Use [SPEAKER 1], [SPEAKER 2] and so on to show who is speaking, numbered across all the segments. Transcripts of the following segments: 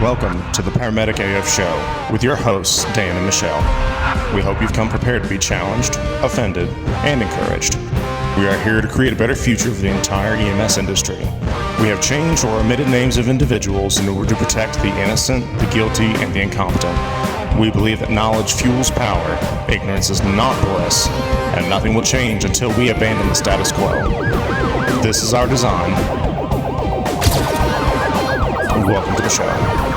[SPEAKER 1] Welcome to the Paramedic AF Show with your hosts, Dan and Michelle. We hope you've come prepared to be challenged, offended, and encouraged. We are here to create a better future for the entire EMS industry. We have changed or omitted names of individuals in order to protect the innocent, the guilty, and the incompetent. We believe that knowledge fuels power, ignorance is not bliss, and nothing will change until we abandon the status quo. This is our design. Welcome to the show.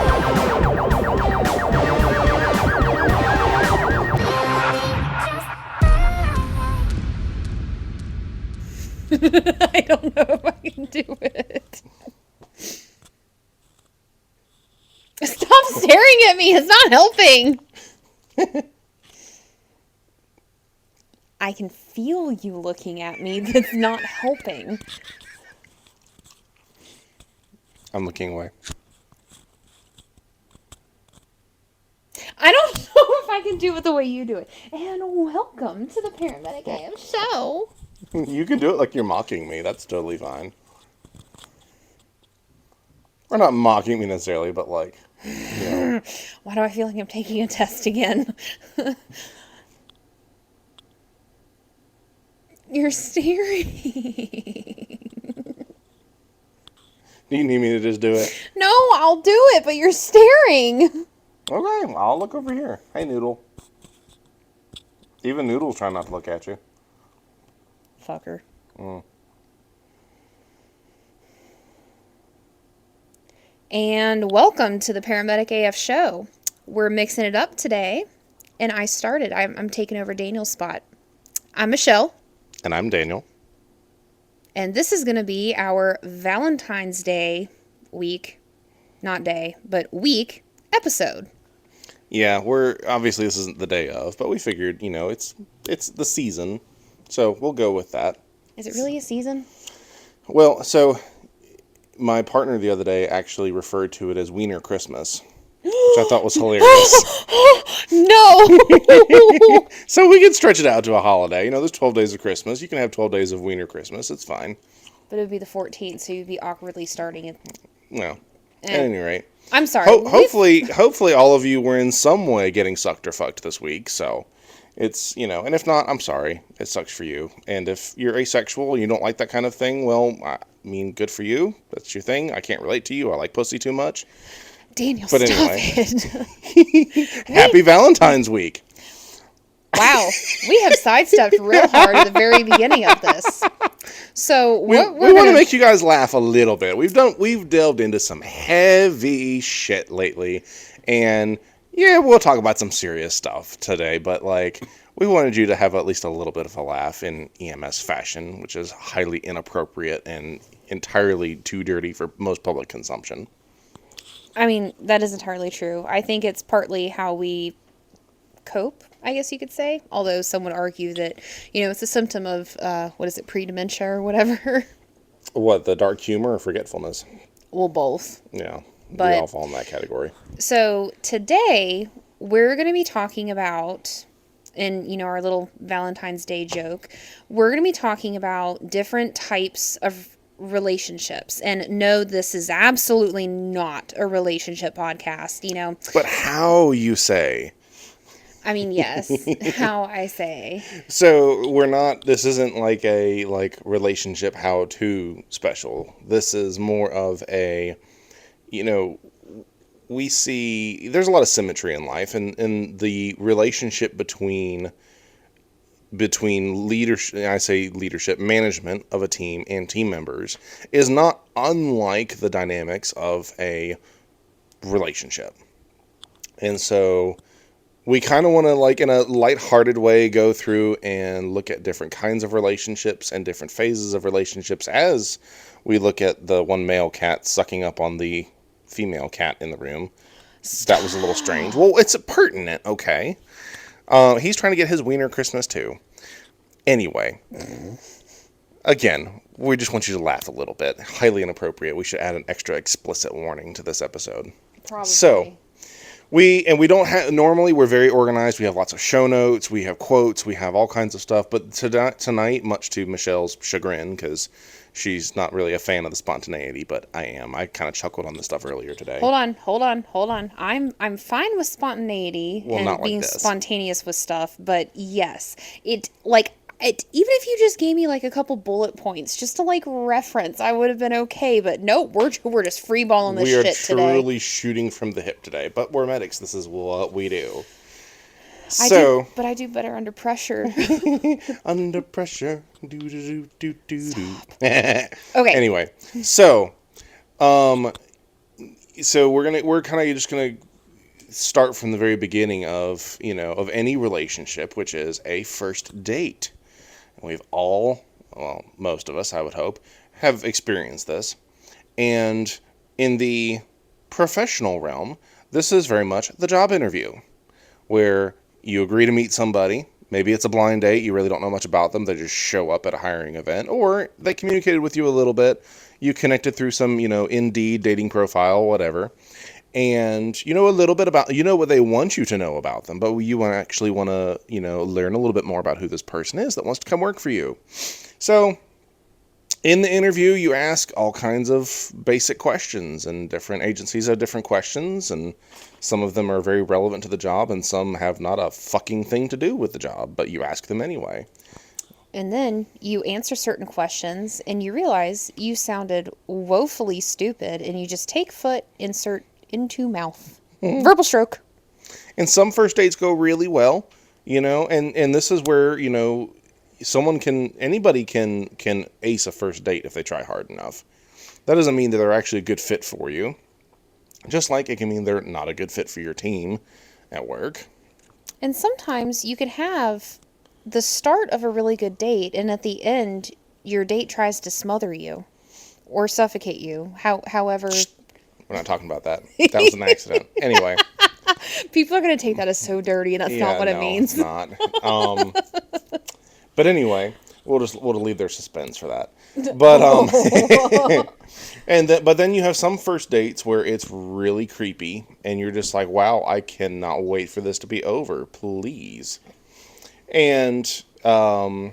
[SPEAKER 2] I don't know if I can do it. Stop staring at me. It's not helping. I can feel you looking at me. That's not helping.
[SPEAKER 1] I'm looking away.
[SPEAKER 2] I don't know if I can do it the way you do it. And welcome to the Paramedic AF Show.
[SPEAKER 1] You can do it like you're mocking me. That's totally fine. Or not mocking me necessarily, but like, you know.
[SPEAKER 2] Why do I feel like I'm taking a test again? You're staring.
[SPEAKER 1] Do you need me to just do it?
[SPEAKER 2] No, I'll do it, but you're staring.
[SPEAKER 1] Okay, I'll look over here. Hey, Noodle. Even Noodle's trying not to look at you.
[SPEAKER 2] Fucker. And welcome to the Paramedic AF Show. We're mixing it up today, and I started. I'm taking over Daniel's spot. I'm Michelle.
[SPEAKER 1] And I'm Daniel.
[SPEAKER 2] And this is going to be our Valentine's Day week, not day, but week episode.
[SPEAKER 1] Yeah, obviously this isn't the day of, but we figured, it's the season, so we'll go with that.
[SPEAKER 2] Is it really a season?
[SPEAKER 1] Well, so my partner the other day actually referred to it as Wiener Christmas, which I thought was hilarious.
[SPEAKER 2] No!
[SPEAKER 1] So we can stretch it out to a holiday. There's 12 days of Christmas. You can have 12 days of Wiener Christmas. It's fine.
[SPEAKER 2] But it would be the 14th, so you'd be awkwardly starting it.
[SPEAKER 1] Well, at any rate.
[SPEAKER 2] I'm sorry.
[SPEAKER 1] Hopefully all of you were in some way getting sucked or fucked this week, so it's, and if not, I'm sorry. It sucks for you. And if you're asexual and you don't like that kind of thing, well, I mean, good for you. That's your thing. I can't relate to you. I like pussy too much.
[SPEAKER 2] Daniel,
[SPEAKER 1] but
[SPEAKER 2] stop
[SPEAKER 1] anyway.
[SPEAKER 2] it.
[SPEAKER 1] Happy Valentine's week.
[SPEAKER 2] Wow. We have sidestepped real hard at the very beginning of this. So
[SPEAKER 1] we want to make you guys laugh a little bit. We've delved into some heavy shit lately, and yeah, we'll talk about some serious stuff today, but we wanted you to have at least a little bit of a laugh in EMS fashion, which is highly inappropriate and entirely too dirty for most public consumption.
[SPEAKER 2] I mean, that is entirely true. I think it's partly how we cope, I guess you could say. Although some would argue that, it's a symptom of, pre-dementia or whatever.
[SPEAKER 1] What, the dark humor or forgetfulness?
[SPEAKER 2] Well, both.
[SPEAKER 1] Yeah,
[SPEAKER 2] but
[SPEAKER 1] we all fall in that category.
[SPEAKER 2] So today, we're going to be talking about, in, our little Valentine's Day joke, we're going to be talking about different types of relationships. And no, this is absolutely not a relationship podcast,
[SPEAKER 1] But how you say...
[SPEAKER 2] I mean, yes, how I say.
[SPEAKER 1] So this isn't like a relationship how-to special. This is more of a, we see, there's a lot of symmetry in life, and the relationship between leadership, I say leadership, management of a team and team members is not unlike the dynamics of a relationship. And so we kind of want to, in a lighthearted way, go through and look at different kinds of relationships and different phases of relationships as we look at the one male cat sucking up on the female cat in the room. That was a little strange. Well, it's pertinent, okay? He's trying to get his Wiener Christmas, too. Anyway, again, we just want you to laugh a little bit. Highly inappropriate. We should add an extra explicit warning to this episode.
[SPEAKER 2] Probably.
[SPEAKER 1] So... We don't have, normally we're very organized. We have lots of show notes, we have quotes, we have all kinds of stuff. But tonight, much to Michelle's chagrin, because she's not really a fan of the spontaneity, but I am. I kind of chuckled on this stuff earlier today.
[SPEAKER 2] Hold on. I'm fine with spontaneity
[SPEAKER 1] Well,
[SPEAKER 2] and
[SPEAKER 1] not like
[SPEAKER 2] being
[SPEAKER 1] this.
[SPEAKER 2] spontaneous with stuff, but yes, even if you just gave me like a couple bullet points just to like reference, I would have been okay. But no, we're just freeballing this
[SPEAKER 1] We are
[SPEAKER 2] shit today.
[SPEAKER 1] truly shooting from the hip today, but we're medics. This is what we do.
[SPEAKER 2] I do better under pressure.
[SPEAKER 1] Under pressure. Do do do do do.
[SPEAKER 2] Okay.
[SPEAKER 1] Anyway, so we're kind of just gonna start from the very beginning of of any relationship, which is a first date. And we've all, well, most of us, I would hope, have experienced this. And in the professional realm, this is very much the job interview, where you agree to meet somebody. Maybe it's a blind date. You really don't know much about them. They just show up at a hiring event. Or they communicated with you a little bit. You connected through some, Indeed, dating profile, whatever. And you know a little bit about, what they want you to know about them. But you actually want to, learn a little bit more about who this person is that wants to come work for you. So in the interview, you ask all kinds of basic questions, and different agencies have different questions, and some of them are very relevant to the job, and some have not a fucking thing to do with the job, but you ask them anyway.
[SPEAKER 2] And then you answer certain questions and you realize you sounded woefully stupid and you just take foot, insert into mouth. Verbal stroke.
[SPEAKER 1] And some first dates go really well, and this is where, anybody can ace a first date if they try hard enough. That doesn't mean that they're actually a good fit for you. Just like it can mean they're not a good fit for your team at work.
[SPEAKER 2] And sometimes you can have the start of a really good date, and at the end, your date tries to smother you or suffocate you. However,
[SPEAKER 1] we're not talking about that. That was an accident. Anyway,
[SPEAKER 2] people are going to take that as so dirty, and that's not what it means.
[SPEAKER 1] It's not. But anyway, we'll leave their suspense for that. But but then you have some first dates where it's really creepy, and you're just like, wow, I cannot wait for this to be over, please. And then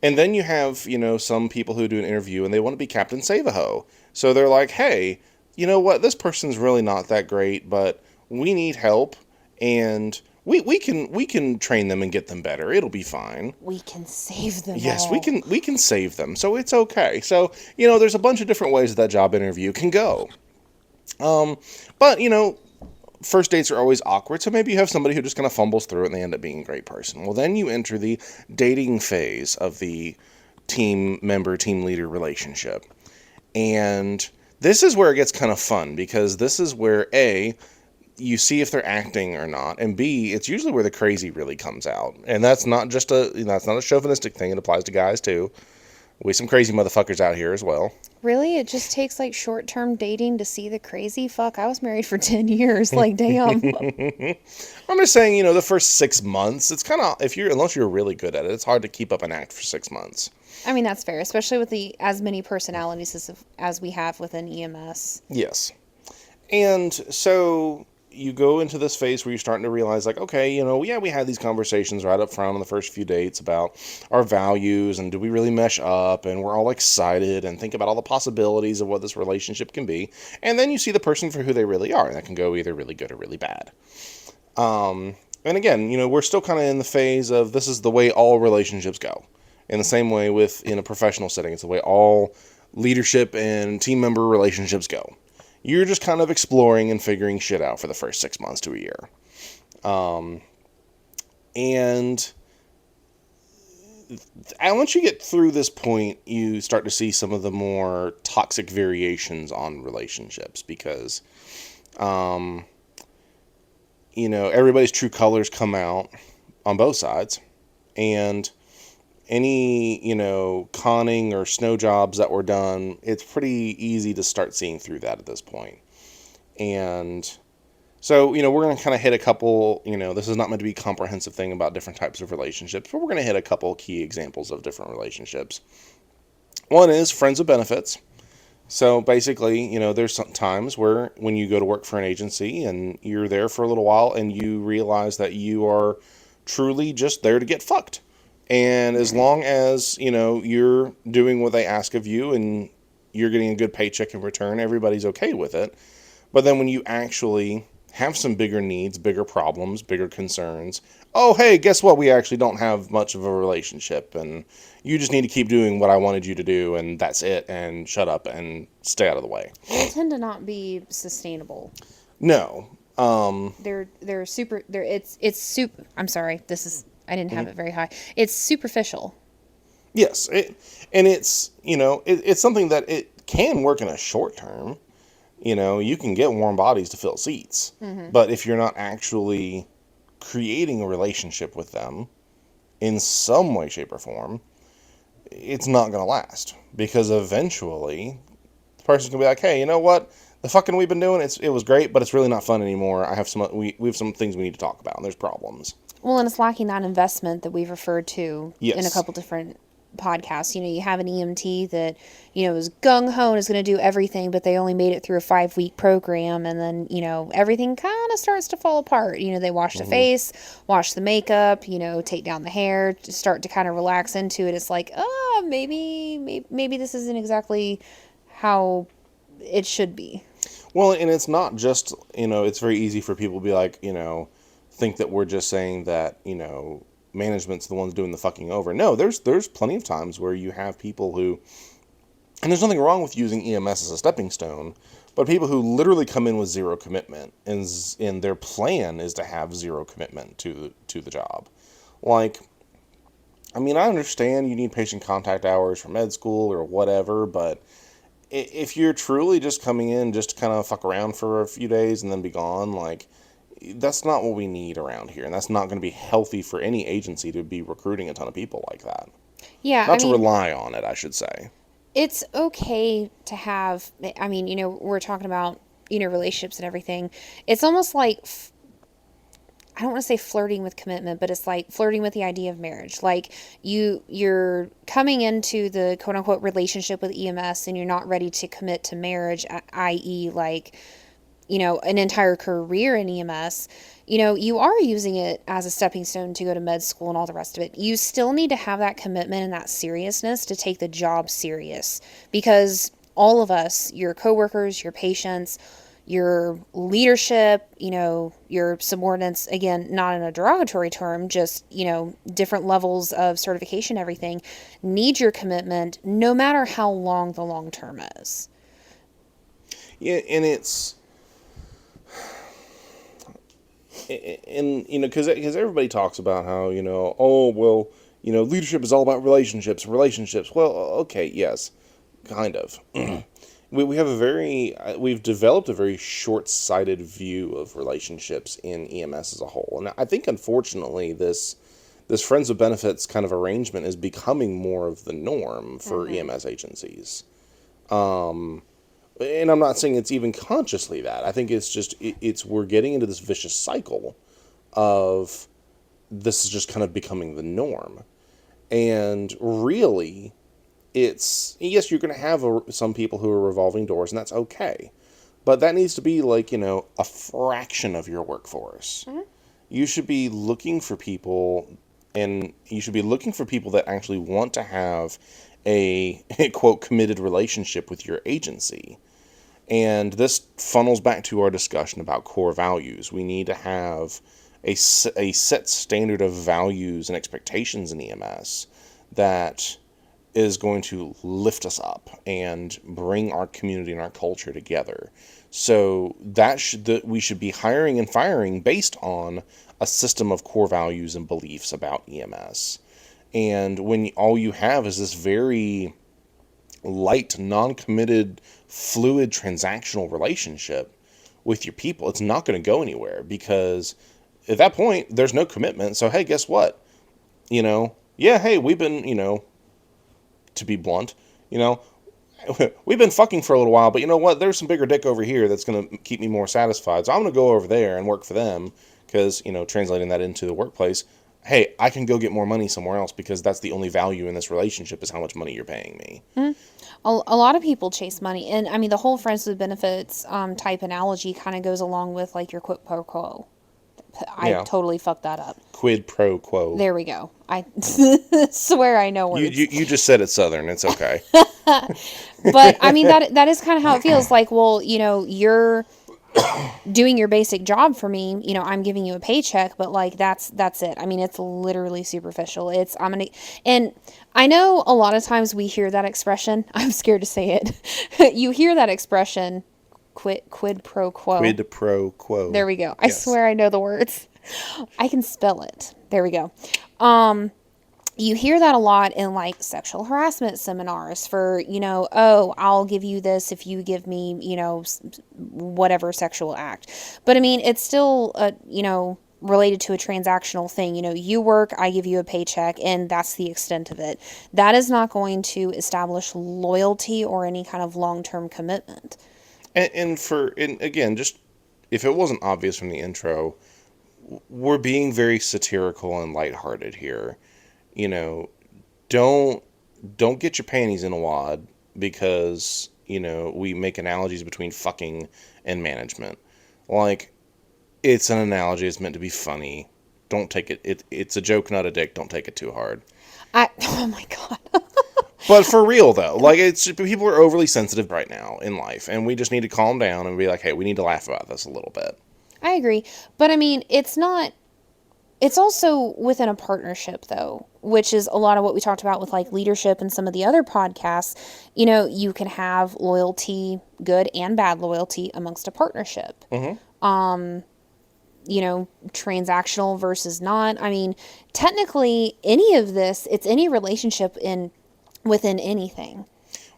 [SPEAKER 1] you have, some people who do an interview and they want to be Captain Save-A-Ho. So they're like, hey, you know what? This person's really not that great, but we need help, and we can train them and get them better. It'll be fine.
[SPEAKER 2] We can save them.
[SPEAKER 1] Yes,
[SPEAKER 2] all.
[SPEAKER 1] we can save them. So it's okay. So, there's a bunch of different ways that job interview can go. But, first dates are always awkward, so maybe you have somebody who just kind of fumbles through it and they end up being a great person. Well, then you enter the dating phase of the team leader relationship. And this is where it gets kind of fun, because this is where A, you see if they're acting or not, and B, it's usually where the crazy really comes out. And that's not a chauvinistic thing. It applies to guys too. We some crazy motherfuckers out here as well.
[SPEAKER 2] Really? It just takes like short-term dating to see the crazy? Fuck, I was married for 10 years. Like, damn.
[SPEAKER 1] I'm just saying, the first 6 months, it's kind of, unless you're really good at it, it's hard to keep up an act for 6 months.
[SPEAKER 2] I mean, that's fair, especially with as many personalities as we have within EMS.
[SPEAKER 1] Yes. And so you go into this phase where you're starting to realize, like, okay, we had these conversations right up front on the first few dates about our values and do we really mesh up, and we're all excited and think about all the possibilities of what this relationship can be. And then you see the person for who they really are, and that can go either really good or really bad. And again, we're still kind of in the phase of this is the way all relationships go. In the same way in a professional setting, it's the way all leadership and team member relationships go. You're just kind of exploring and figuring shit out for the first 6 months to a year. And once you get through this point, you start to see some of the more toxic variations on relationships, because, everybody's true colors come out on both sides. And any, conning or snow jobs that were done, it's pretty easy to start seeing through that at this point. And so, we're going to kind of hit a couple, this is not meant to be a comprehensive thing about different types of relationships, but we're going to hit a couple key examples of different relationships. One is friends with benefits. So basically, there's some times where when you go to work for an agency and you're there for a little while and you realize that you are truly just there to get fucked. And as long as, you're doing what they ask of you and you're getting a good paycheck in return, everybody's okay with it. But then when you actually have some bigger needs, bigger problems, bigger concerns, oh, hey, guess what? We actually don't have much of a relationship, and you just need to keep doing what I wanted you to do, and that's it, and shut up and stay out of the way.
[SPEAKER 2] They tend to not be sustainable.
[SPEAKER 1] No.
[SPEAKER 2] They're super. It's super. I'm sorry. I didn't have it very high. It's superficial.
[SPEAKER 1] Yes. And it's something that it can work in a short term. You can get warm bodies to fill seats. But if you're not actually creating a relationship with them in some way, shape, or form, it's not going to last. Because eventually, the person's going to be like, hey, you know what? The fucking we've been doing, it was great, but it's really not fun anymore. We have some things we need to talk about, and there's problems.
[SPEAKER 2] Well, and it's lacking that investment that we've referred to in a
[SPEAKER 1] Yes.
[SPEAKER 2] couple different podcasts. You have an EMT that, is gung ho and is going to do everything, but they only made it through a 5-week program. And then, everything kind of starts to fall apart. They wash the face, wash the makeup, take down the hair, start to kind of relax into it. It's like, oh, maybe this isn't exactly how it should be.
[SPEAKER 1] Well, and it's not just, it's very easy for people to be like, think that we're just saying that, management's the ones doing the fucking over. No, there's plenty of times where you have people who, and there's nothing wrong with using EMS as a stepping stone, but people who literally come in with zero commitment, and their plan is to have zero commitment to the job. Like, I mean, I understand you need patient contact hours for med school or whatever, but if you're truly just coming in just to kind of fuck around for a few days and then be gone, like, that's not what we need around here, and that's not going to be healthy for any agency to be recruiting a ton of people like that.
[SPEAKER 2] Yeah,
[SPEAKER 1] Not to rely on it, I should say.
[SPEAKER 2] it's okay to have, we're talking about, relationships and everything. It's almost like, I don't want to say flirting with commitment, but it's like flirting with the idea of marriage. Like you're coming into the quote unquote relationship with EMS and you're not ready to commit to marriage, i.e. like, an entire career in EMS. You are using it as a stepping stone to go to med school and all the rest of it. You still need to have that commitment and that seriousness to take the job serious, because all of us, your coworkers, your patients, your leadership, your subordinates, again, not in a derogatory term, just, different levels of certification, everything, need your commitment no matter how long the long term is.
[SPEAKER 1] Yeah, and because everybody talks about how, oh, well, leadership is all about relationships. Well, okay, yes, kind of. We've developed a very short-sighted view of relationships in EMS as a whole. And I think, unfortunately, this friends with benefits kind of arrangement is becoming more of the norm for EMS agencies. And I'm not saying it's even consciously that. I think it's just, we're getting into this vicious cycle of this is just kind of becoming the norm. And really, yes, you're going to have some people who are revolving doors, and that's okay. But that needs to be like, a fraction of your workforce. You should be looking for people, and you should be looking for people that actually want to have a quote committed relationship with your agency. And this funnels back to our discussion about core values. We need to have a set standard of values and expectations in EMS that is going to lift us up and bring our community and our culture together. So we should be hiring and firing based on a system of core values and beliefs about EMS. And when all you have is this very light, non-committed, fluid, transactional relationship with your people, it's not going to go anywhere, because at that point, there's no commitment. So, hey, guess what? Yeah, hey, we've been, to be blunt, we've been fucking for a little while, but you know what? There's some bigger dick over here that's going to keep me more satisfied. So I'm going to go over there and work for them, because, translating that into the workplace, hey, I can go get more money somewhere else, because that's the only value in this relationship is how much money you're paying me.
[SPEAKER 2] Mm-hmm. A lot of people chase money. And I mean, the whole friends with benefits type analogy kind of goes along with like your quid pro quo I
[SPEAKER 1] Yeah.
[SPEAKER 2] totally fucked that up.
[SPEAKER 1] Quid pro quo.
[SPEAKER 2] There we go. I swear I know words.
[SPEAKER 1] You just said it Southern. It's okay.
[SPEAKER 2] But I mean that is kind of how it feels. Like, well, you're doing your basic job for me. I'm giving you a paycheck, but like that's it. I mean, it's literally superficial. It's I'm gonna and I know a lot of times we hear that expression. I'm scared to say it. You hear that expression, quid pro quo.
[SPEAKER 1] Quid pro quo.
[SPEAKER 2] There we go. I
[SPEAKER 1] Yes.
[SPEAKER 2] swear I know the words. I can spell it. There we go. You hear that a lot in like sexual harassment seminars for, oh, I'll give you this if you give me, whatever sexual act. But I mean, it's still, related to a transactional thing. You work, I give you a paycheck, and that's the extent of it. That is not going to establish loyalty or any kind of long-term commitment.
[SPEAKER 1] And again, just if it wasn't obvious from the intro, we're being very satirical and lighthearted here. Don't get your panties in a wad because, we make analogies between fucking and management. Like, it's an analogy. It's meant to be funny. Don't take it's a joke, not a dick. Don't take it too hard.
[SPEAKER 2] Oh my God.
[SPEAKER 1] But for real though, like people are overly sensitive right now in life, and we just need to calm down and be like, hey, we need to laugh about this a little bit.
[SPEAKER 2] I agree. But I mean, it's also within a partnership though, which is a lot of what we talked about with like leadership and some of the other podcasts. You can have loyalty, good and bad loyalty amongst a partnership.
[SPEAKER 1] Mm-hmm.
[SPEAKER 2] Transactional versus not. I mean, technically any of this, it's any relationship within anything.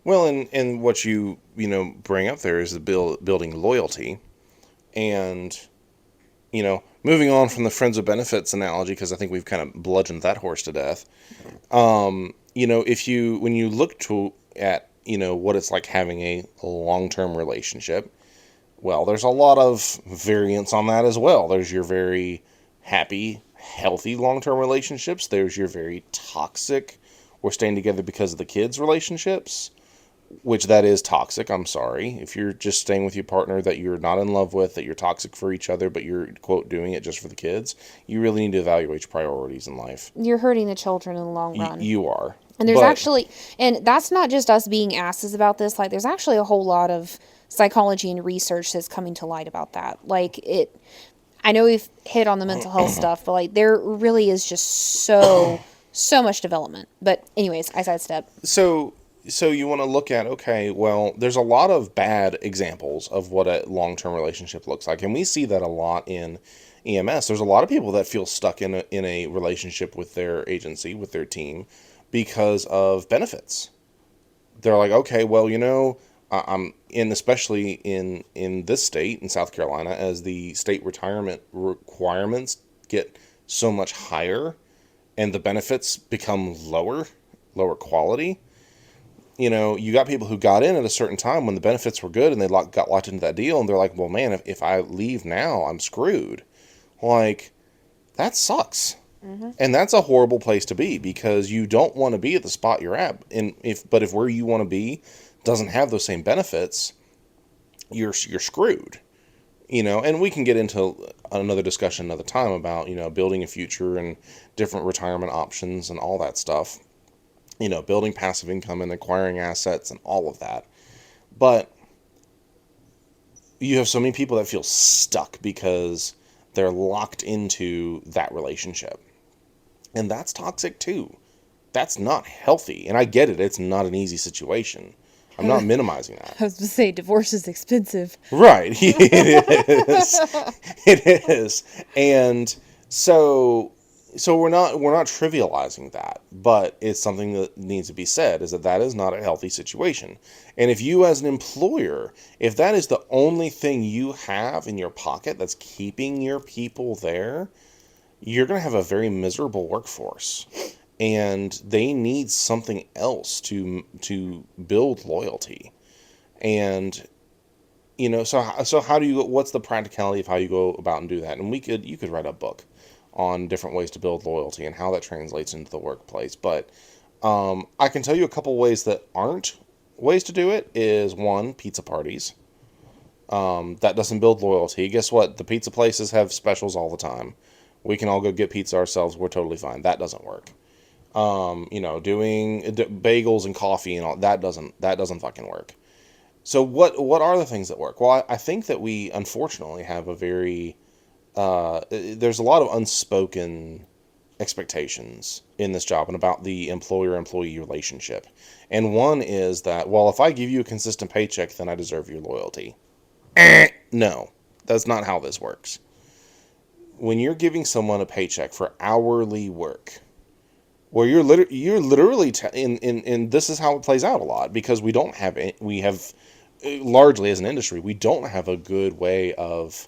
[SPEAKER 1] Well, and what you bring up there is the building loyalty, and moving on from the friends with benefits analogy, because I think we've kind of bludgeoned that horse to death. When you look at what it's like having a long-term relationship, well, there's a lot of variance on that as well. There's your very happy, healthy long-term relationships. There's your very toxic, we're staying together because of the kids relationships, which that is toxic. I'm sorry. If you're just staying with your partner that you're not in love with, that you're toxic for each other, but you're, quote, doing it just for the kids, you really need to evaluate your priorities in life.
[SPEAKER 2] You're hurting the children in the long run.
[SPEAKER 1] You are.
[SPEAKER 2] And and that's not just us being asses about this. Like, there's actually a whole lot of psychology and research that's coming to light about that. Like, I know we've hit on the mental health stuff, but like, there really is just so much development. But anyways, I sidestep.
[SPEAKER 1] So you want to look at, okay, well, there's a lot of bad examples of what a long-term relationship looks like. And we see that a lot in EMS. There's a lot of people that feel stuck in a relationship with their agency, with their team, because of benefits. They're like, okay, well, I'm in, especially in this state, in South Carolina, as the state retirement requirements get so much higher and the benefits become lower quality. You got people who got in at a certain time when the benefits were good and they got locked into that deal, and they're like, well, man, if I leave now, I'm screwed. Like, that sucks. Mm-hmm. And that's a horrible place to be, because you don't want to be at the spot you're at. But if where you want to be doesn't have those same benefits, you're screwed. And we can get into another discussion another time about, building a future and different retirement options and all that stuff. Building passive income and acquiring assets and all of that. But you have so many people that feel stuck because they're locked into that relationship. And that's toxic too. That's not healthy. And I get it. It's not an easy situation. I'm not minimizing that.
[SPEAKER 2] I was going to say, divorce is expensive.
[SPEAKER 1] Right. It is. It is. And so we're not trivializing that, but it's something that needs to be said, is that is not a healthy situation. And if you as an employer, if that is the only thing you have in your pocket that's keeping your people there, you're going to have a very miserable workforce. And they need something else to build loyalty. And so how do you, what's the practicality of how you go about and do that? And you could write a book on different ways to build loyalty and how that translates into the workplace. But I can tell you a couple ways that aren't ways to do it. Is one, pizza parties. That doesn't build loyalty. Guess what? The pizza places have specials all the time. We can all go get pizza ourselves. We're totally fine. That doesn't work. Doing bagels and coffee and all that doesn't fucking work. So what are the things that work? Well, I think that we unfortunately have a very there's a lot of unspoken expectations in this job and about the employer-employee relationship. And one is that, well, if I give you a consistent paycheck, then I deserve your loyalty. No, that's not how this works. When you're giving someone a paycheck for hourly work, well, you're literally and this is how it plays out a lot because we have largely as an industry we don't have a good way of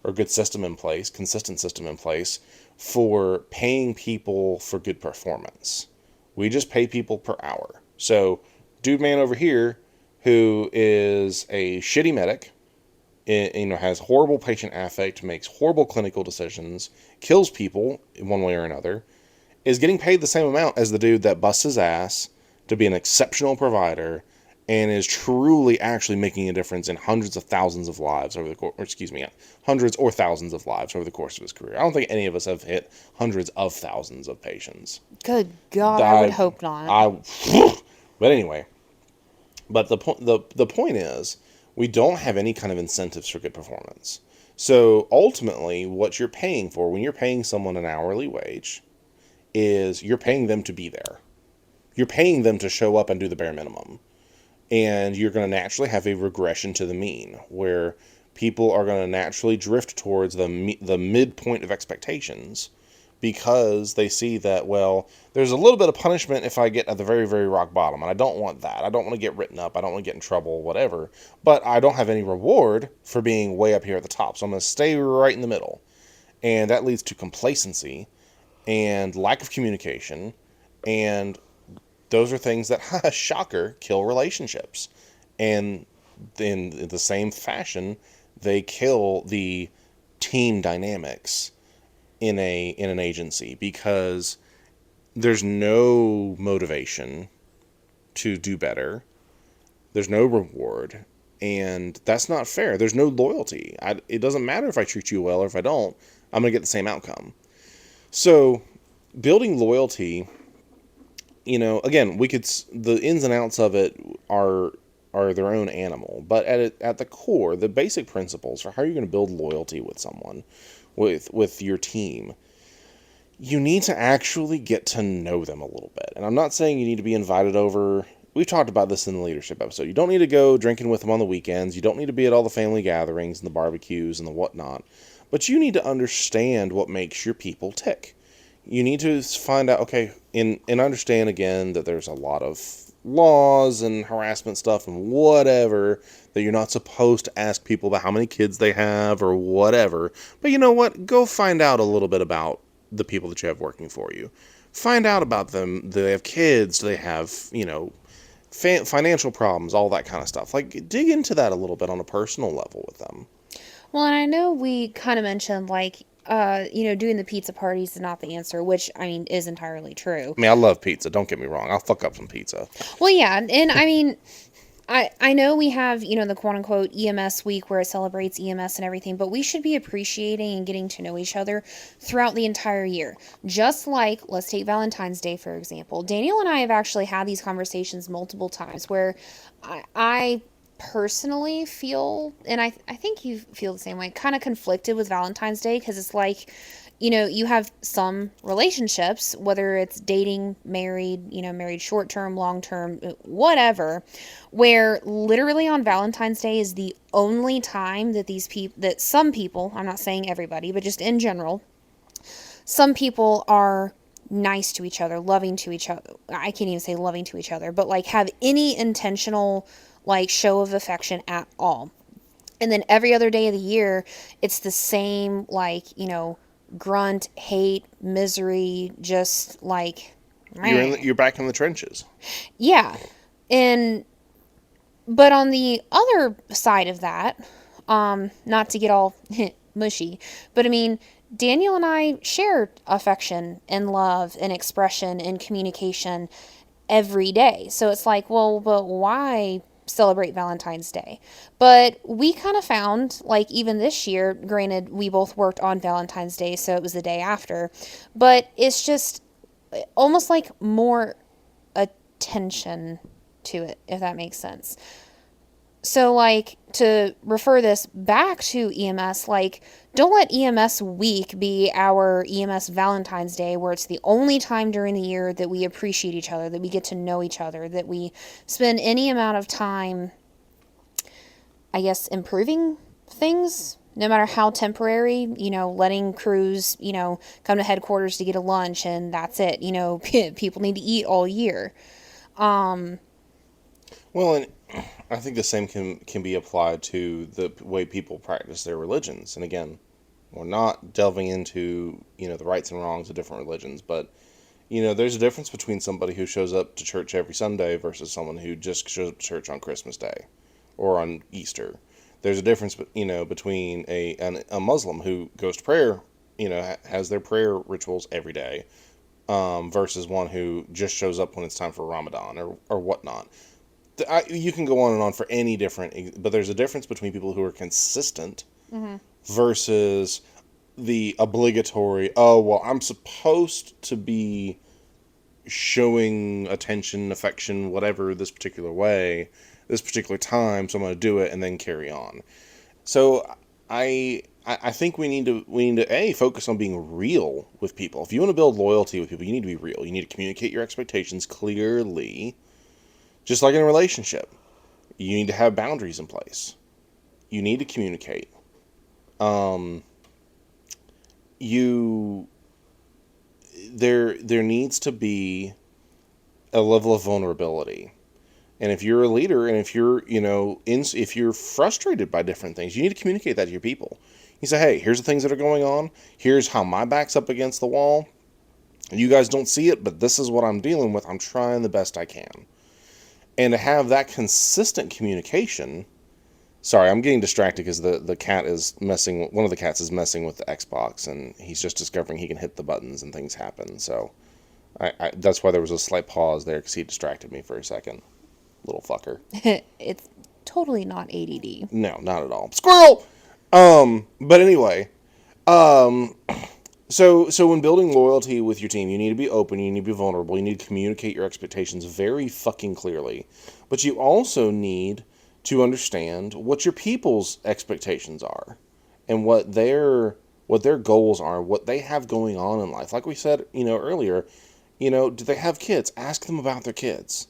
[SPEAKER 1] or good system in place, consistent system in place for paying people for good performance. We just pay people per hour. So, dude man over here who is a shitty medic, has horrible patient affect, makes horrible clinical decisions, kills people in one way or another, is getting paid the same amount as the dude that busts his ass to be an exceptional provider and is truly actually making a difference in hundreds of thousands of lives over the course, or excuse me, hundreds or thousands of lives over the course of his career. I don't think any of us have hit hundreds of thousands of patients.
[SPEAKER 2] Good God, I would hope not.
[SPEAKER 1] But anyway, but the point is, we don't have any kind of incentives for good performance. So ultimately, what you're paying for when you're paying someone an hourly wage is you're paying them to be there. You're paying them to show up and do the bare minimum. And you're going to naturally have a regression to the mean, where people are going to naturally drift towards the midpoint of expectations because they see that, well, there's a little bit of punishment if I get at the very, very rock bottom. And I don't want that. I don't want to get written up. I don't want to get in trouble, whatever. But I don't have any reward for being way up here at the top. So I'm going to stay right in the middle. And that leads to complacency and lack of communication. And those are things that, shocker, kill relationships. And in the same fashion, they kill the team dynamics in an agency because there's no motivation to do better. There's no reward, and that's not fair. There's no loyalty. It doesn't matter if I treat you well or if I don't. I'm going to get the same outcome. So, building loyalty, again, the ins and outs of it are their own animal, but at the core, the basic principles for how you're going to build loyalty with someone, with your team, you need to actually get to know them a little bit. And I'm not saying you need to be invited over. We've talked about this in the leadership episode. You don't need to go drinking with them on the weekends. You don't need to be at all the family gatherings and the barbecues and the whatnot. But you need to understand what makes your people tick. You need to find out, okay, and understand again that there's a lot of laws and harassment stuff and whatever that you're not supposed to ask people about how many kids they have or whatever. But you know what? Go find out a little bit about the people that you have working for you. Find out about them. Do they have kids? Do they have, financial problems? All that kind of stuff. Like, dig into that a little bit on a personal level with them.
[SPEAKER 2] Well, and I know we kind of mentioned, doing the pizza parties is not the answer, which, I mean, is entirely true.
[SPEAKER 1] I mean, I love pizza. Don't get me wrong. I'll fuck up some pizza.
[SPEAKER 2] Well, yeah, and I mean, I know we have, the quote-unquote EMS week where it celebrates EMS and everything, but we should be appreciating and getting to know each other throughout the entire year. Just like, let's take Valentine's Day, for example. Daniel and I have actually had these conversations multiple times where I personally feel, and I think you feel the same way, kind of conflicted with Valentine's Day because it's like, you have some relationships, whether it's dating, married, married short-term, long-term, whatever, where literally on Valentine's Day is the only time that that some people, I'm not saying everybody, but just in general, some people are nice to each other, loving to each other. I can't even say loving to each other, but like have any intentional show of affection at all. And then every other day of the year, it's the same, grunt, hate, misery, just
[SPEAKER 1] you're back in the trenches.
[SPEAKER 2] Yeah. But on the other side of that, not to get all mushy, but I mean, Daniel and I share affection and love and expression and communication every day. So it's like, well, but why celebrate Valentine's Day. But we kind of found, like, even this year, granted, we both worked on Valentine's Day, so it was the day after, but it's just almost like more attention to it, if that makes sense. So, like, to refer this back to EMS, like, don't let EMS week be our EMS Valentine's Day, where it's the only time during the year that we appreciate each other, that we get to know each other, that we spend any amount of time, I guess, improving things, no matter how temporary, letting crews, come to headquarters to get a lunch, and that's it. People need to eat all year.
[SPEAKER 1] Well, and I think the same can be applied to the way people practice their religions. And again, we're not delving into, the rights and wrongs of different religions, but there's a difference between somebody who shows up to church every Sunday versus someone who just shows up to church on Christmas Day or on Easter. There's a difference, between a Muslim who goes to prayer, has their prayer rituals every day, versus one who just shows up when it's time for Ramadan or whatnot. You can go on and on for any different, but there's a difference between people who are consistent versus the obligatory, oh, well, I'm supposed to be showing attention, affection, whatever, this particular way, this particular time, so I'm going to do it and then carry on. So I think we need to focus on being real with people. If you want to build loyalty with people, you need to be real. You need to communicate your expectations clearly. Just like in a relationship, you need to have boundaries in place. You need to communicate. There needs to be a level of vulnerability. And if you're a leader, and if you're if you're frustrated by different things, you need to communicate that to your people. You say, hey, here's the things that are going on. Here's how my back's up against the wall. You guys don't see it, but this is what I'm dealing with. I'm trying the best I can. And to have that consistent communication. Sorry, I'm getting distracted because the cat is messing. One of the cats is messing with the Xbox, and he's just discovering he can hit the buttons and things happen. So, that's why there was a slight pause there, because he distracted me for a second. Little fucker.
[SPEAKER 2] It's totally not ADD.
[SPEAKER 1] No, not at all. Squirrel. But anyway, So when building loyalty with your team, you need to be open, you need to be vulnerable, you need to communicate your expectations very fucking clearly. But you also need to understand what your people's expectations are and what their goals are, what they have going on in life. Like we said, earlier, do they have kids? Ask them about their kids.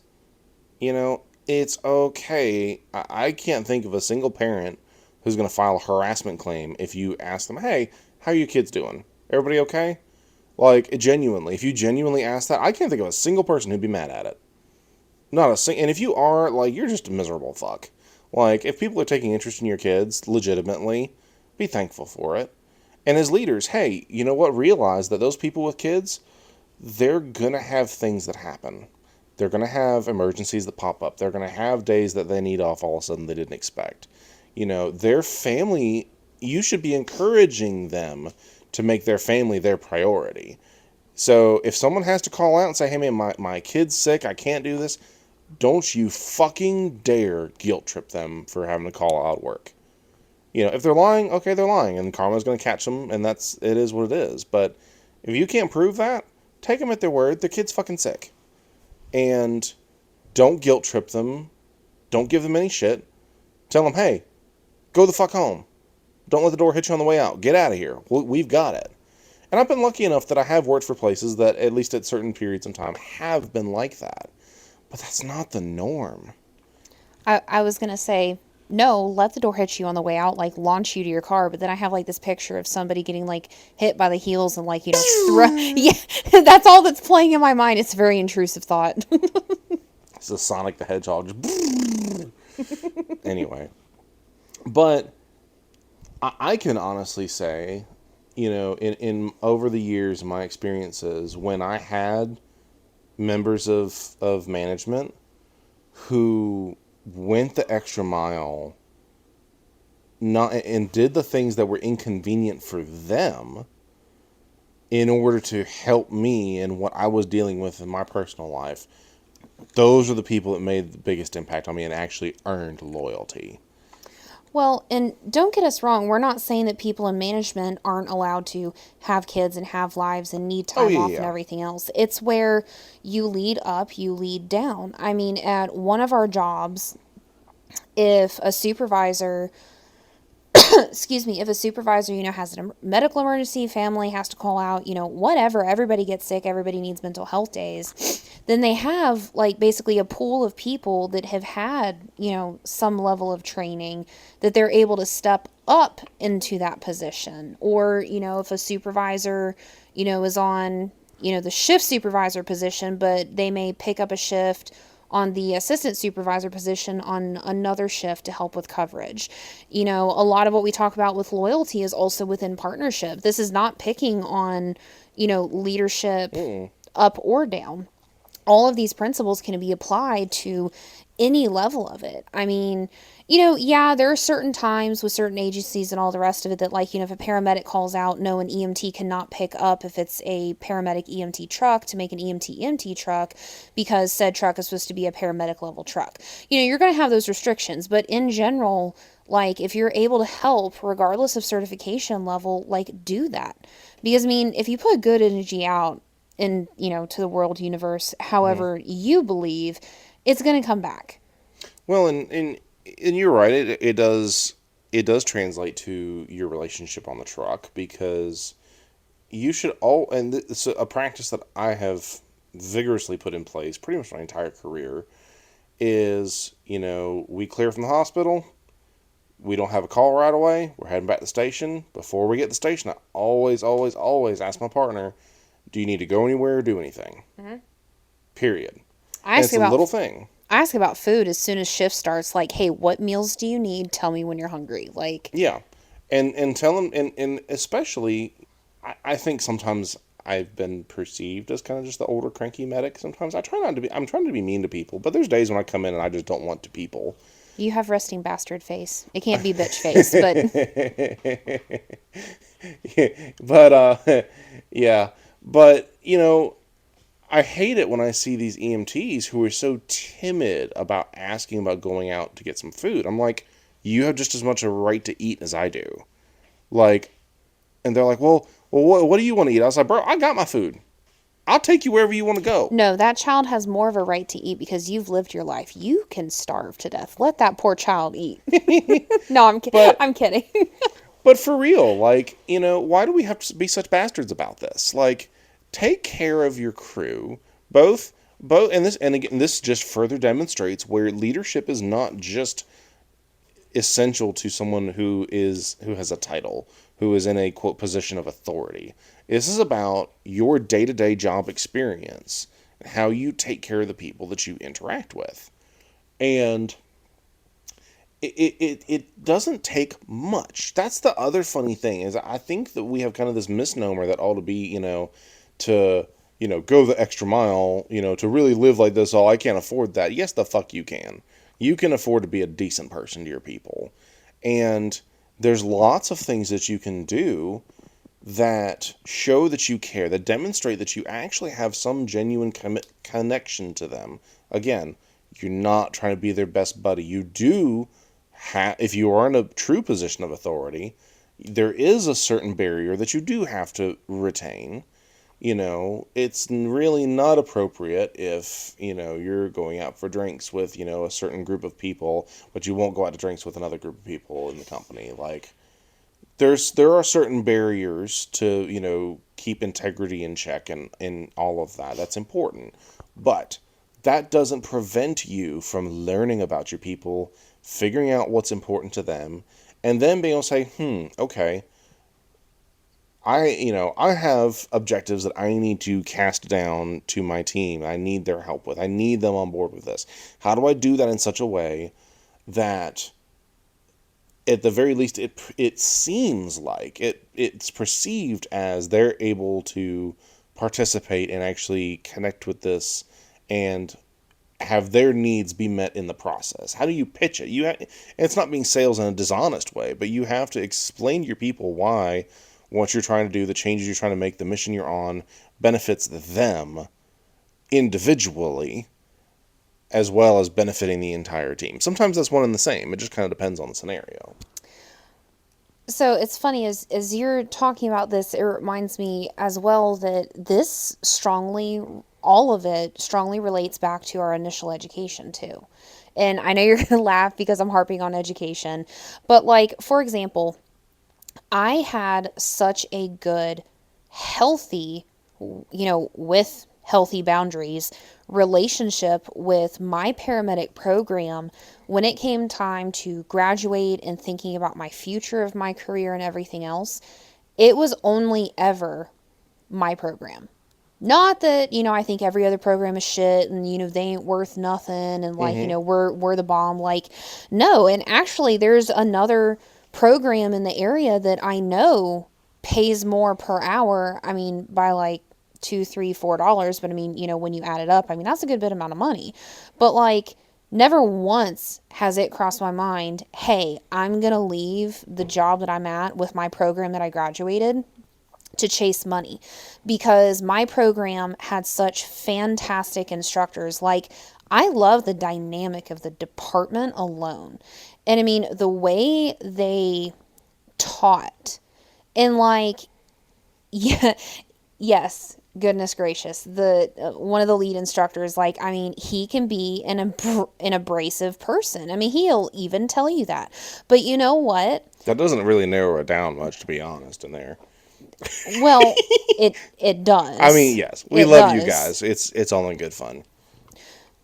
[SPEAKER 1] It's okay. I can't think of a single parent who's going to file a harassment claim if you ask them, hey, how are your kids doing? Everybody okay? Like, genuinely, if you genuinely ask that, I can't think of a single person who'd be mad at it. Not a single. And if you are, like, you're just a miserable fuck. Like, if people are taking interest in your kids, legitimately, be thankful for it. And as leaders, hey, you know what? Realize that those people with kids, they're gonna have things that happen. They're gonna have emergencies that pop up. They're gonna have days that they need off all of a sudden they didn't expect. Their family, you should be encouraging them to make their family their priority. So if someone has to call out and say, hey man, my kid's sick, I can't do this, don't you fucking dare guilt trip them for having to call out work. If they're lying, okay, they're lying, and karma's going to catch them, and it is what it is. But if you can't prove that, take them at their word. Their kid's fucking sick. And don't guilt trip them. Don't give them any shit. Tell them, hey, go the fuck home. Don't let the door hit you on the way out. Get out of here. We've got it. And I've been lucky enough that I have worked for places that, at least at certain periods in time, have been like that. But that's not the norm.
[SPEAKER 2] I was going to say, no, let the door hit you on the way out, like launch you to your car. But then I have like this picture of somebody getting like hit by the heels and like, yeah, that's all that's playing in my mind. It's a very intrusive thought.
[SPEAKER 1] It's the Sonic the Hedgehog. Anyway. But I can honestly say, in over the years, my experiences, when I had members of management who went the extra mile and did the things that were inconvenient for them in order to help me in what I was dealing with in my personal life, those are the people that made the biggest impact on me and actually earned loyalty.
[SPEAKER 2] Well, and don't get us wrong, we're not saying that people in management aren't allowed to have kids and have lives and need
[SPEAKER 1] Oh
[SPEAKER 2] time
[SPEAKER 1] yeah,
[SPEAKER 2] off and
[SPEAKER 1] yeah.
[SPEAKER 2] everything else. It's where you lead up, you lead down. I mean, at one of our jobs, if a supervisor excuse me, if a supervisor, has a medical emergency, family has to call out, whatever, everybody gets sick, everybody needs mental health days, then they have like basically a pool of people that have had, some level of training that they're able to step up into that position. Or, if a supervisor, is on, the shift supervisor position, but they may pick up a shift on the assistant supervisor position on another shift to help with coverage. A lot of what we talk about with loyalty is also within partnership. This is not picking on, leadership
[SPEAKER 1] Mm-mm.
[SPEAKER 2] up or down. All of these principles can be applied to any level of it. I mean, yeah, there are certain times with certain agencies and all the rest of it that, like, if a paramedic calls out, no, an EMT cannot pick up if it's a paramedic EMT truck to make an EMT truck because said truck is supposed to be a paramedic level truck. You're going to have those restrictions, but in general, like, if you're able to help, regardless of certification level, like, do that. Because, I mean, if you put good energy out, in to the world universe
[SPEAKER 1] Mm-hmm.
[SPEAKER 2] however you believe, it's going to come back.
[SPEAKER 1] Well, and you're right. It does translate to your relationship on the truck because you should all and it's a practice that I have vigorously put in place pretty much my entire career is we clear from the hospital. We don't have a call right away. We're heading back to the station. Before we get to the station, I always, always, always ask my partner, "Do you need to go anywhere or do anything?"
[SPEAKER 2] Mm-hmm.
[SPEAKER 1] Period.
[SPEAKER 2] I
[SPEAKER 1] And
[SPEAKER 2] ask
[SPEAKER 1] it's a
[SPEAKER 2] about
[SPEAKER 1] little thing.
[SPEAKER 2] I ask about food as soon as shift starts. Like, hey, what meals do you need? Tell me when you're hungry. Like,
[SPEAKER 1] Yeah, and tell them, and especially, I think sometimes I've been perceived as kind of just the older cranky medic. Sometimes I try not to be. I'm trying to be mean to people, but there's days when I come in and I just don't want to people.
[SPEAKER 2] you have resting bastard face. It can't be bitch face, but
[SPEAKER 1] But yeah, but I hate it when I see these EMTs who are so timid about asking about going out to get some food. I'm like, you have just as much a right to eat as I do. Like, and they're like, well, what do you want to eat? I was like, bro, I got my food. I'll take you wherever you want to go.
[SPEAKER 2] no, that child has more of a right to eat because you've lived your life. You can starve to death. Let that poor child eat. No,
[SPEAKER 1] But
[SPEAKER 2] I'm kidding.
[SPEAKER 1] but for real, like, why do we have to be such bastards about this? Like, take care of your crew, both, and again, this just further demonstrates where leadership is not just essential to someone who has a title, who is in a quote position of authority. This is about your day-to-day job experience, how you take care of the people that you interact with. And it doesn't take much. That's the other funny thing is I think that we have kind of this misnomer that ought to be, to go the extra mile, to really live like this. Oh, I can't afford that. Yes, the fuck you can. You can afford to be a decent person to your people, and there's lots of things that you can do that show that you care, that demonstrate that you actually have some genuine connection to them. Again, you're not trying to be their best buddy. You do if you are in a true position of authority, there is a certain barrier that you do have to retain. It's really not appropriate if, you're going out for drinks with, a certain group of people, but you won't go out to drinks with another group of people in the company. Like, there are certain barriers to, keep integrity in check and all of that. That's important. But that doesn't prevent you from learning about your people, figuring out what's important to them, and then being able to say, okay, I have objectives that I need to cast down to my team. I need their help with. I need them on board with this. How do I do that in such a way that at the very least it seems like it's perceived as they're able to participate and actually connect with this and have their needs be met in the process. How do you pitch it? It's not being sales in a dishonest way, but you have to explain to your people why what you're trying to do, the changes you're trying to make, the mission you're on benefits them individually, as well as benefiting the entire team. Sometimes that's one and the same. It just kind of depends on the scenario.
[SPEAKER 2] So it's funny as you're talking about this, it reminds me as well that this strongly, all of it strongly relates back to our initial education too. And I know you're going to laugh because I'm harping on education, but like, for example, I had such a good, healthy, with healthy boundaries, relationship with my paramedic program when it came time to graduate and thinking about my future of my career and everything else. It was only ever my program. Not that, I think every other program is shit and, they ain't worth nothing and like,
[SPEAKER 1] Mm-hmm.
[SPEAKER 2] we're the bomb. Like, no. And actually there's another program in the area that I know pays more per hour. I mean, by like $2, $3, $4. But I mean, when you add it up, I mean, that's a good bit amount of money. But like, never once has it crossed my mind, hey, I'm going to leave the job that I'm at with my program that I graduated to chase money, because my program had such fantastic instructors. Like, I love the dynamic of the department alone. And I mean, the way they taught, and like, yeah, yes, goodness gracious, the one of the lead instructors, like, I mean, he can be an abrasive person. I mean, he'll even tell you that. But you know what?
[SPEAKER 1] That doesn't really narrow it down much, to be honest, in there.
[SPEAKER 2] Well, it
[SPEAKER 1] I mean,
[SPEAKER 2] does.
[SPEAKER 1] yes, we
[SPEAKER 2] It
[SPEAKER 1] love you
[SPEAKER 2] does.
[SPEAKER 1] guys. It's all in good fun.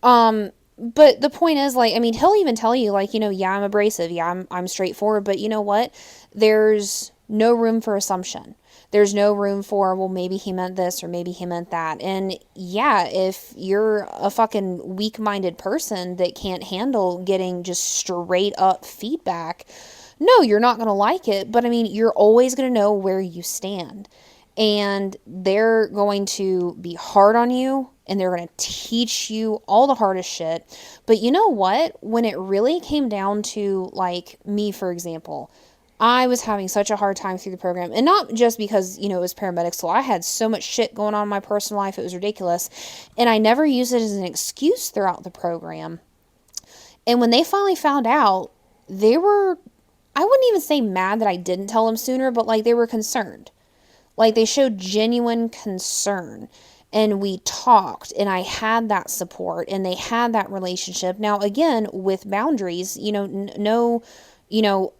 [SPEAKER 2] But the point is, like, I mean, he'll even tell you, like, yeah, I'm abrasive, yeah, I'm straightforward, but you know what? There's no room for assumption. There's no room for, well, maybe he meant this or maybe he meant that. And yeah, if you're a fucking weak-minded person that can't handle getting just straight up feedback, no, you're not going to like it. But I mean, you're always going to know where you stand. And they're going to be hard on you and they're going to teach you all the hardest shit. But you know what? When it really came down to, like, me, for example, I was having such a hard time through the program. And not just because, it was paramedic school. I had so much shit going on in my personal life. It was ridiculous. And I never used it as an excuse throughout the program. And when they finally found out, they were, I wouldn't even say mad that I didn't tell them sooner, but like, they were concerned. Like, they showed genuine concern. And we talked, and I had that support, and they had that relationship. Now, again, with boundaries, no, you know,